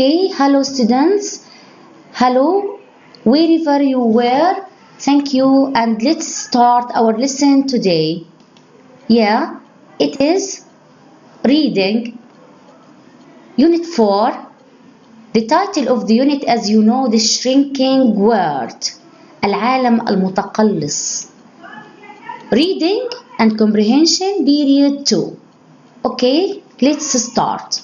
Okay, hello students. Hello, wherever you were. Thank you, and let's start our lesson today. Yeah, it is reading unit 4. The title of the unit, as you know, the shrinking world. العالم المتقلص. Reading and comprehension period 2. Okay, let's start.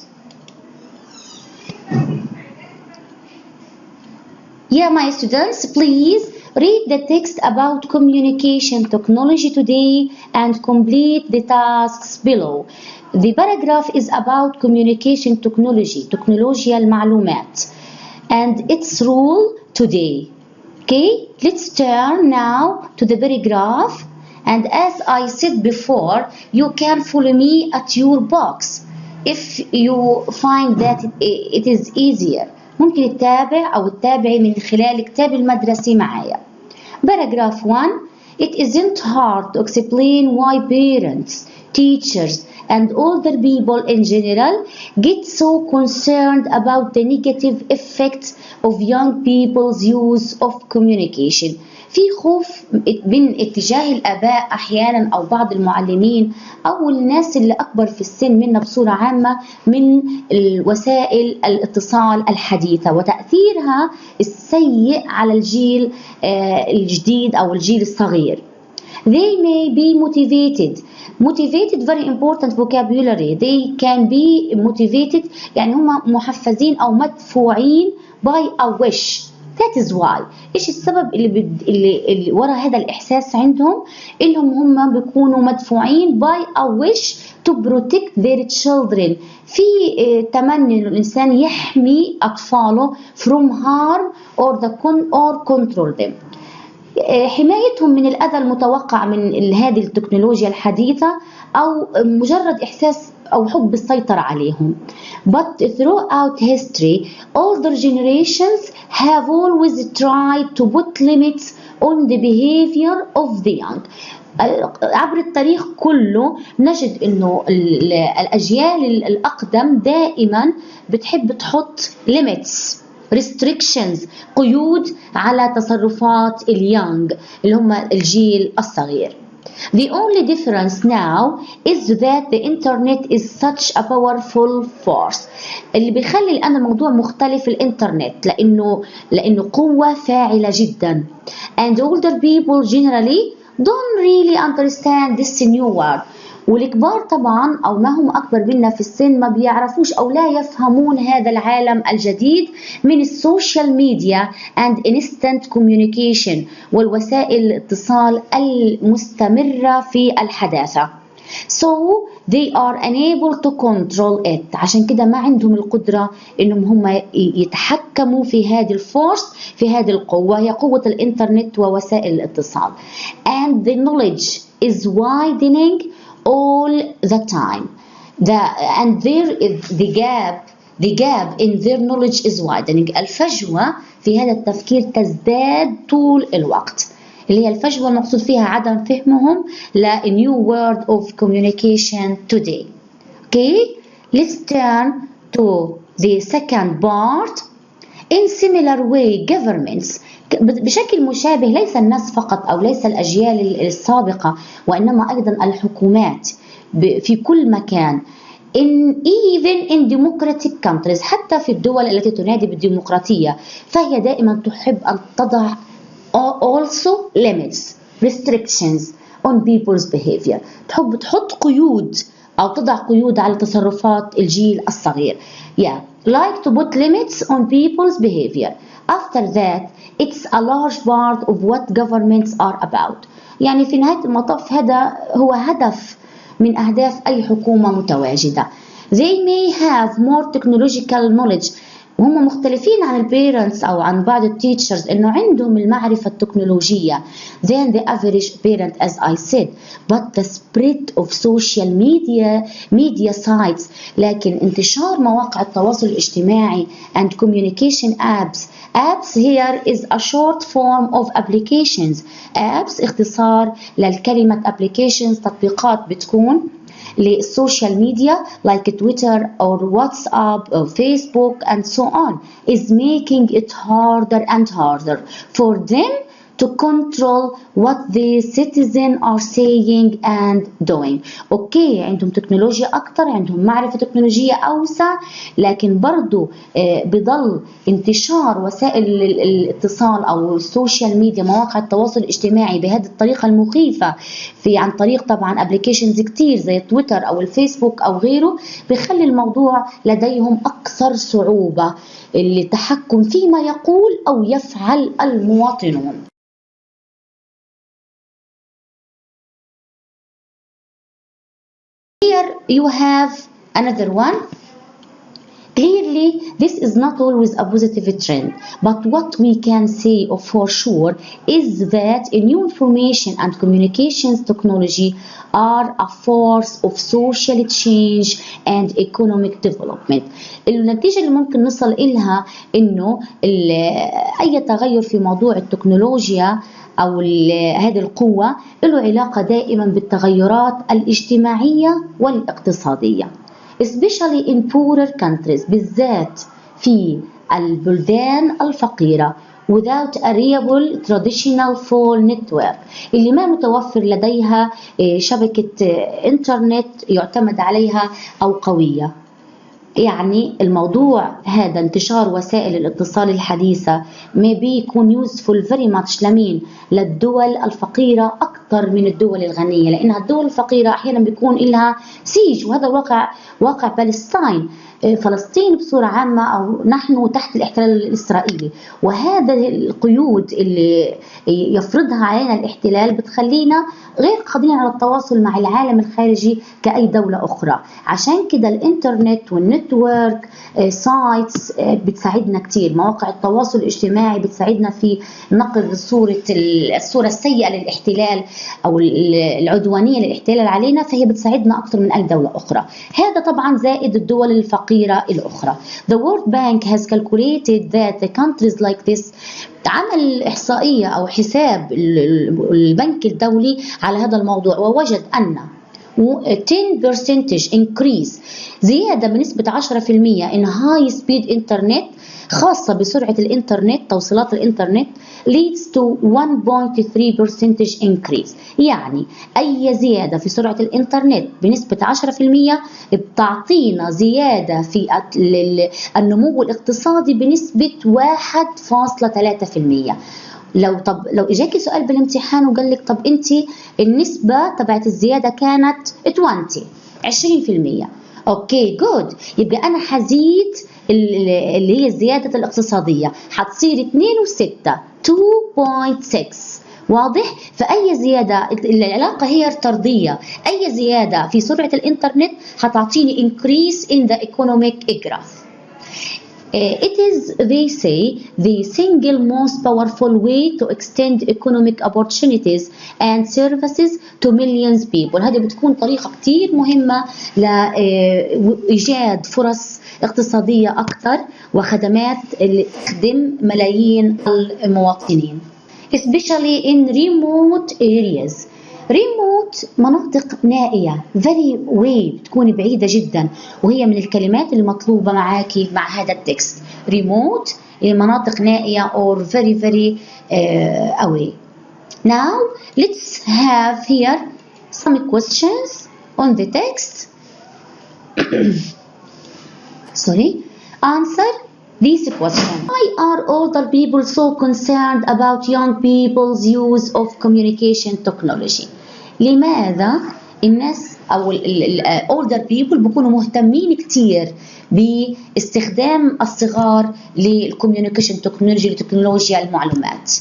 Yeah, my students, please read the text about communication technology today and complete the tasks below. The paragraph is about communication technology, تكنولوجيا المعلومات, and its role today. Okay, let's turn now to the paragraph, and as I said before, you can follow me at your box if you find that it is easier. ممكن تتابع أو تتابعي من خلال كتاب المدرسي معايا. Paragraph 1. It isn't hard to explain why parents, teachers, and older people in general get so concerned about the negative effects of young people's use of communication. في خوف من اتجاه الآباء أحيانا أو بعض المعلمين أو الناس اللي أكبر في السن منا بصورة عامة من وسائل الاتصال الحديثة وتأثيرها السيء على الجيل الجديد أو الجيل الصغير. They may be motivated. Motivated, very important vocabulary. They can be motivated يعني هم محفزين أو مدفوعين by a wish. That is why. إيش السبب اللي ورا هذا الإحساس عندهم؟ إنهم هم بيكونوا مدفوعين by a wish to protect their children. في تمني إنه الإنسان يحمي أطفاله from harm or control them. حمايتهم من الأذى المتوقع من هذه التكنولوجيا الحديثة أو مجرد إحساس أو حب السيطرة عليهم. But throughout history, older generations have always tried to put limits on the behavior of the young. عبر التاريخ كله نجد إنه الأجيال الأقدم دائما بتحب تحط limits, restrictions, قيود على تصرفات اليونغ اللي هم الجيل الصغير. The only difference now is that the internet is such a powerful force. اللي بيخلي الآن الموضوع مختلف الإنترنت لأنه قوة فاعلة جدا. And older people generally don't really understand this new world. والكبار طبعا أو ما هم أكبر منا في السن ما بيعرفوش أو لا يفهمون هذا العالم الجديد من السوشيال ميديا and instant communication والوسائل الاتصال المستمرة في الحداثة. So they are unable to control it. عشان كده ما عندهم القدرة إنهم هم يتحكموا في هذه الفورس في هذه القوة هي قوة الإنترنت ووسائل الاتصال. And the knowledge is widening all the time. And there is the gap in their knowledge is widening. الفجوة في هذا التفكير تزداد طول الوقت. اللي هي الفجوة المقصود فيها عدم فهمهم ل new world of communication today. Okay, let's turn to the second part. In similar way, governments بشكل مشابه ليس الناس فقط أو ليس الأجيال السابقة وإنما أيضا الحكومات في كل مكان even in democratic countries حتى في الدول التي تنادي بالديمقراطية فهي دائما تحب أن تضع also limits restrictions on people's behavior. تحب تحط قيود أو تضع قيود على تصرفات الجيل الصغير. Like to put limits on people's behavior. After that, it's a large part of what governments are about. يعني في نهاية المطاف هذا هو هدف من أهداف أي حكومة متواجدة. They may have more technological knowledge. وهم مختلفين عن البيرنتس أو عن بعض التيتشرز إنه عندهم المعرفة التكنولوجية than the average parent as I said. But the spread of social media sites لكن انتشار مواقع التواصل الاجتماعي and communication apps here is a short form of applications. apps اختصار للكلمة applications تطبيقات بتكون للسوشيال ميديا like Twitter or WhatsApp or Facebook and so on is making it harder and harder for them to control what the citizens are saying and doing. اوكي عندهم تكنولوجيا اكتر، عندهم معرفة تكنولوجية اوسع، لكن برضو بضل انتشار وسائل الاتصال او السوشيال ميديا، مواقع التواصل الاجتماعي بهذه الطريقة المخيفة عن طريق طبعا ابليكيشنز كتير زي تويتر او الفيسبوك او غيره، بيخلي الموضوع لديهم اكثر صعوبة للتحكم فيما يقول او يفعل المواطنون. Here you have another one. Clearly, this is not always a positive trend, but what we can say for sure is that new information and communications technology are a force of social change and economic development. النتيجة اللي ممكن نصل إلها إنه أي تغير في موضوع التكنولوجيا أو هذه القوة له علاقة دائما بالتغيرات الاجتماعية والاقتصادية especially in poorer countries، بالذات في البلدان الفقيرة without a reliable traditional phone network اللي ما متوفر لديها شبكة إنترنت يعتمد عليها أو قوية. يعني الموضوع هذا انتشار وسائل الاتصال الحديثة maybe يكون useful very much لمين؟ للدول الفقيرة أكثر من الدول الغنية، لأنها الدول الفقيرة أحيانا بيكون لها سيج، وهذا واقع فلسطين بصورة عامة، أو نحن تحت الاحتلال الإسرائيلي، وهذا القيود اللي يفرضها علينا الاحتلال بتخلينا غير قادرين على التواصل مع العالم الخارجي كأي دولة أخرى. عشان كده الإنترنت والنتورك سايتس بتساعدنا كتير، مواقع التواصل الاجتماعي بتساعدنا في نقل الصورة السيئة للاحتلال أو العدوانية للاحتلال علينا، فهي بتساعدنا أكثر من أي دولة أخرى. هذا طبعا زائد الدول الفقيرة الأخرى. The World Bank has calculated that the countries like this، عمل إحصائية أو حساب البنك الدولي على هذا الموضوع، ووجد أن 10% increase، زيادة بنسبة 10% in high speed internet، خاصة بسرعة الإنترنت، توصيلات الإنترنت leads to 1.3% increase. يعني أي زيادة في سرعة الإنترنت بنسبة 10% بتعطينا زيادة في النمو الاقتصادي بنسبة 1.3%. لو اجاكي سؤال بالامتحان وقال لك طب انت النسبة تبعت الزيادة كانت 20%، اوكي جود، يبقى انا حزيد اللي هي الزيادة الاقتصادية حتصير 2.6 واضح؟ فأي زيادة، العلاقة هي طردية، أي زيادة في سرعة الإنترنت حتعطيني increase in the economic growth. It is, they say, the single most powerful way to extend economic opportunities and services to millions people. هذه بتكون طريقة كتير مهمة لإيجاد فرص اقتصادية أكثر وخدمات اللي تخدم ملايين المواطنين. Especially in remote areas. remote مناطق نائية very way، بتكون بعيدة جدا، وهي من الكلمات المطلوبة معاكي مع هذا التكست. remote مناطق نائية or very very away. Now let's have here some questions on the text. Sorry. Answer these questions. Why are older people so concerned about young people's use of communication technology? لماذا الناس أو older people بيكونوا مهتمين كتير باستخدام الصغار للcommunication technology، لتكنولوجيا المعلومات؟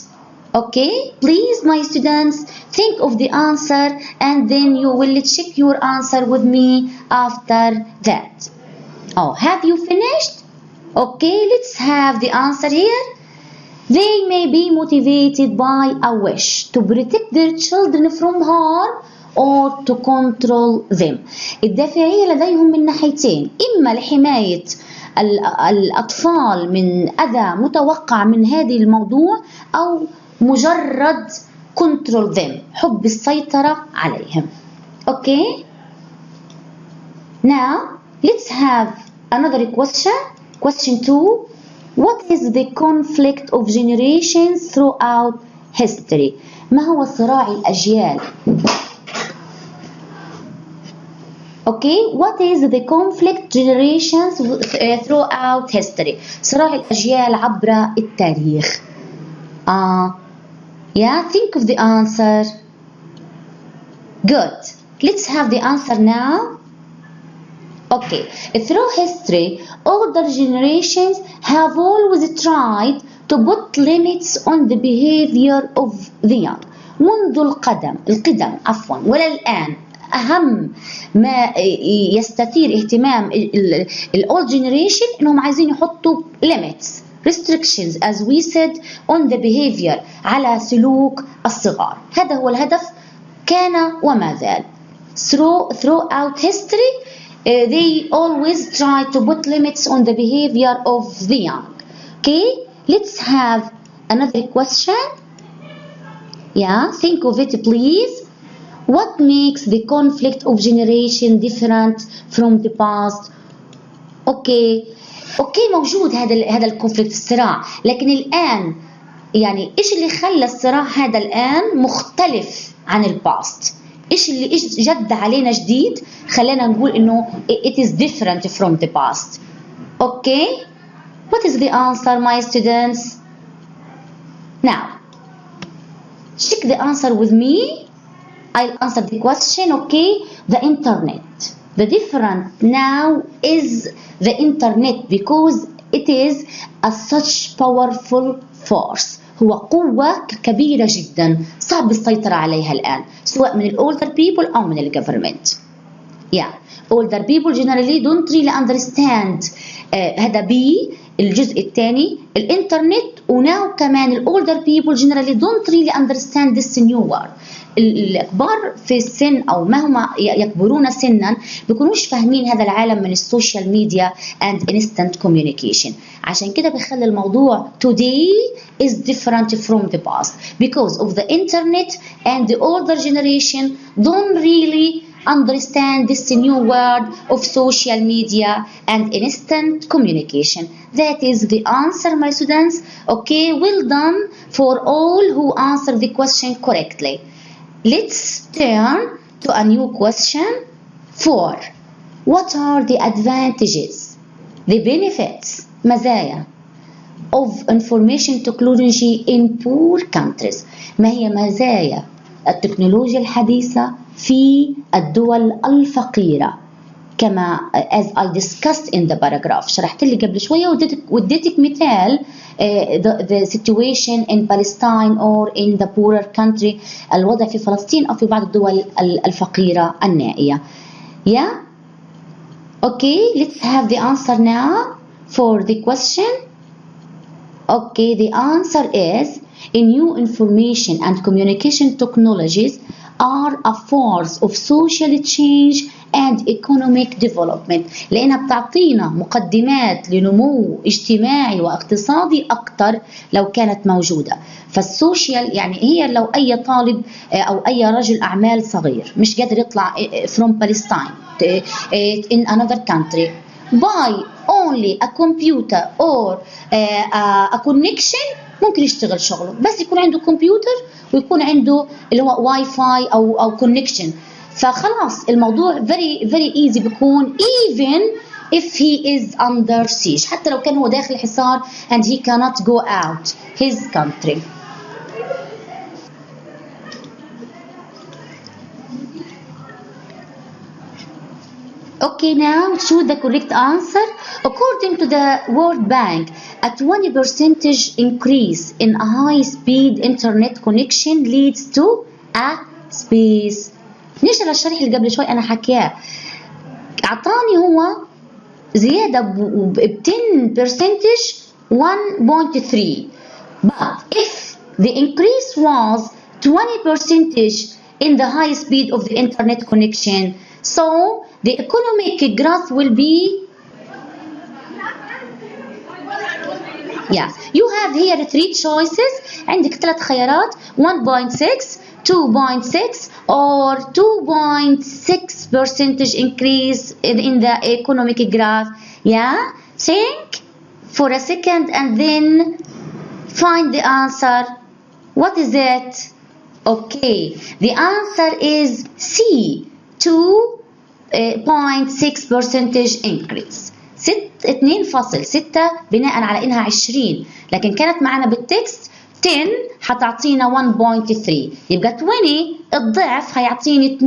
Okay, please my students think of the answer and then you will check your answer with me after that. Oh, have you finished? Okay, let's have the answer here. They may be motivated by a wish to protect their children from harm or to control them. الدافعية لديهم من ناحيتين، إما لحماية الأطفال من أذى متوقع من هذه الموضوع، أو مجرد control them، حب السيطرة عليهم. Okay? Now let's have another question. Question 2. What is the conflict of generations throughout history? ما هو صراع الأجيال؟ Okay, what is the conflict generations throughout history? صراع الأجيال عبر التاريخ. Yeah, think of the answer. Good. Let's have the answer now. Okay, through history, older generations have always tried to put limits on the behavior of the young. منذ القدم عفوا ولا الآن أهم ما يستثير اهتمام old generation إنهم عايزين يحطوا limits, restrictions as we said on the behavior على سلوك الصغار. هذا هو الهدف كان وما زال. Throughout history, they always try to put limits on the behavior of the young. Okay, let's have another question. Yeah, think of it please. What makes the conflict of generation different from the past? اوكي موجود هذا الكونفليكت الصراع، لكن الآن يعني ايش اللي خلى الصراع هذا الآن مختلف عن الباست؟ ايش جد علينا جديد خلانا نقول انه it is different from the past. Okay, what is the answer my students? Now check the answer with me. I'll answer the question. Okay, the internet. The difference now is the internet because it is a such powerful force. هو قوة كبيرة جدا صعب السيطرة عليها الآن سواء من older people أو من government. Yeah, older people generally don't really understand هذا الجزء الثاني الانترنت. وناو كمان older people generally don't really understand this new world. الكبار في السن او مهما يكبرون سنا بيكونوش فاهمين هذا العالم من السوشيال ميديا and instant communication. عشان كده بيخلي الموضوع today is different from the past because of the internet and the older generation don't really understand this new world of social media and instant communication. That is the answer my students. Okay, well done for all who answered the question correctly. Let's turn to a new question. 4. What are the advantages, the benefits, مزايا of information technology in poor countries? ما هي مزايا التكنولوجيا الحديثة في الدول الفقيرة؟ كما as I discussed in the paragraph شرحت لي قبل شوية وديتك مثال the situation in Palestine or in the poorer country الوضع في فلسطين أو في بعض الدول الفقيرة النائية. Yeah, okay, let's have the answer now for the question. Okay, the answer is new information and communication technologies are a force of social change and economic development. لأنها بتعطينا مقدمات لنمو اجتماعي واقتصادي أكثر لو كانت موجودة. فالسوشيال يعني هي لو أي طالب أو أي رجل أعمال صغير مش قادر يطلع from Palestine in another country by only a computer or a connection ممكن يشتغل شغله بس يكون عنده كمبيوتر ويكون عنده اللي هو واي فاي أو connection. فخلاص الموضوع very easy بيكون even if he is under siege حتى لو كان هو داخل حصار and he cannot go out his country. Okay, now choose the correct answer. According to the World Bank, a 20% increase in a high-speed internet connection leads to a space. نرجع للشرح اللي قبل شوي أنا حكياه. أعطاني هو زيادة ب 10% 1.3. But if the increase was 20% in the high speed of the internet connection, so the economic growth will be. Yeah, you have here 3 choices. عندك 3 خيارات 1.6 2.6 or 2.6% increase in the economic growth. Yeah, think for a second and then find the answer. What is it? Okay, the answer is C, 2.6% increase. 2.6 بناء على انها 20 لكن كانت معنا بالتكست 10 حتعطينا 1.3 يبقى 20 الضعف هيعطيني 2.6.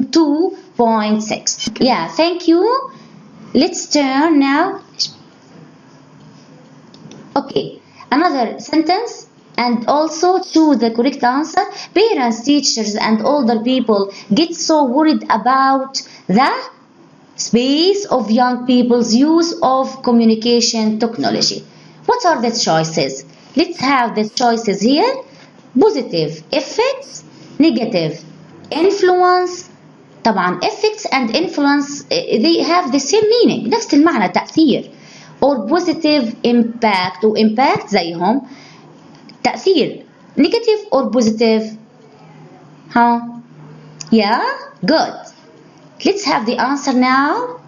Yeah, thank you. Let's turn now. Okay, another sentence and also choose the correct answer. Parents, teachers and older people get so worried about the space of young people's use of communication technology. What are the choices? Let's have the choices here. Positive effects, negative influence. طبعا effects and influence they have the same meaning. نفس المعنى تأثير. Or positive impact و impact زيهم تأثير. Negative or positive? Huh? Yeah? Good. Let's have the answer now.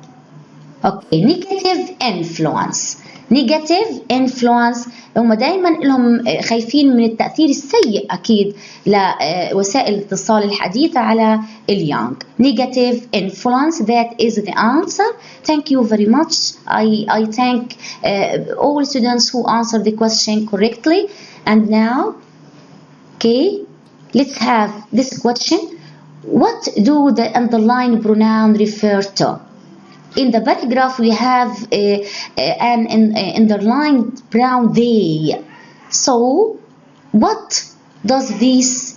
Okay, negative influence. Negative influence هم دايما لهم خايفين من التأثير السيء أكيد لوسائل الاتصال الحديثة على اليونغ. Negative influence, that is the answer. Thank you very much. I thank all students who answered the question correctly. And now, okay, let's have this question. What do the underlined pronoun refer to? In the paragraph we have an underlined pronoun they. So what does this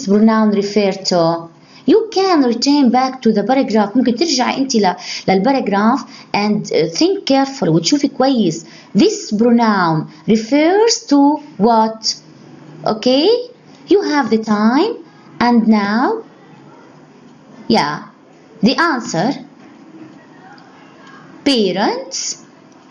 pronoun refer to? You can return back to the paragraph. ممكن ترجع انت للباراجراف and think carefully وتشوفي كويس. This pronoun refers to what? Okay, you have the time. And now, yeah, the answer: parents,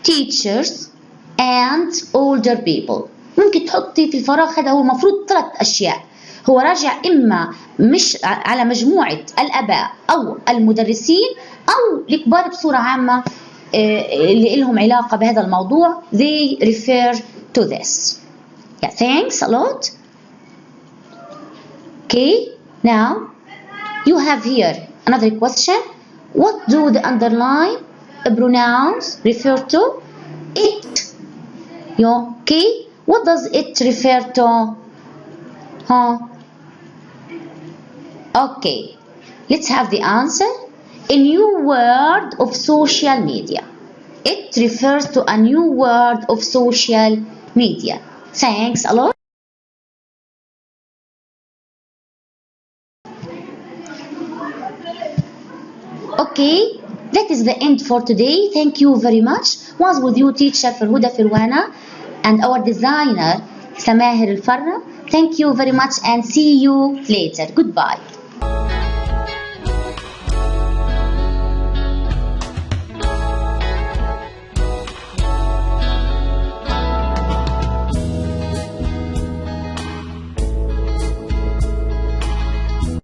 teachers and older people. ممكن تحطي في الفراغ هذا هو المفروض 3 أشياء. هو راجع إما مش على مجموعة الآباء أو المدرسين أو الكبار بصورة عامة اللي لهم علاقة بهذا الموضوع. They refer to this. Yeah, thanks a lot. Okay, now you have here another question. What do the underlined pronouns refer to? It. Okay, what does it refer to? Huh? Okay, let's have the answer. A new word of social media. It refers to a new word of social media. Thanks a lot. Okay, that is the end for today. Thank you very much. Was with you teacher Farhuda Firwana and our designer Samahir Al-Farra. Thank you very much and see you later. Goodbye.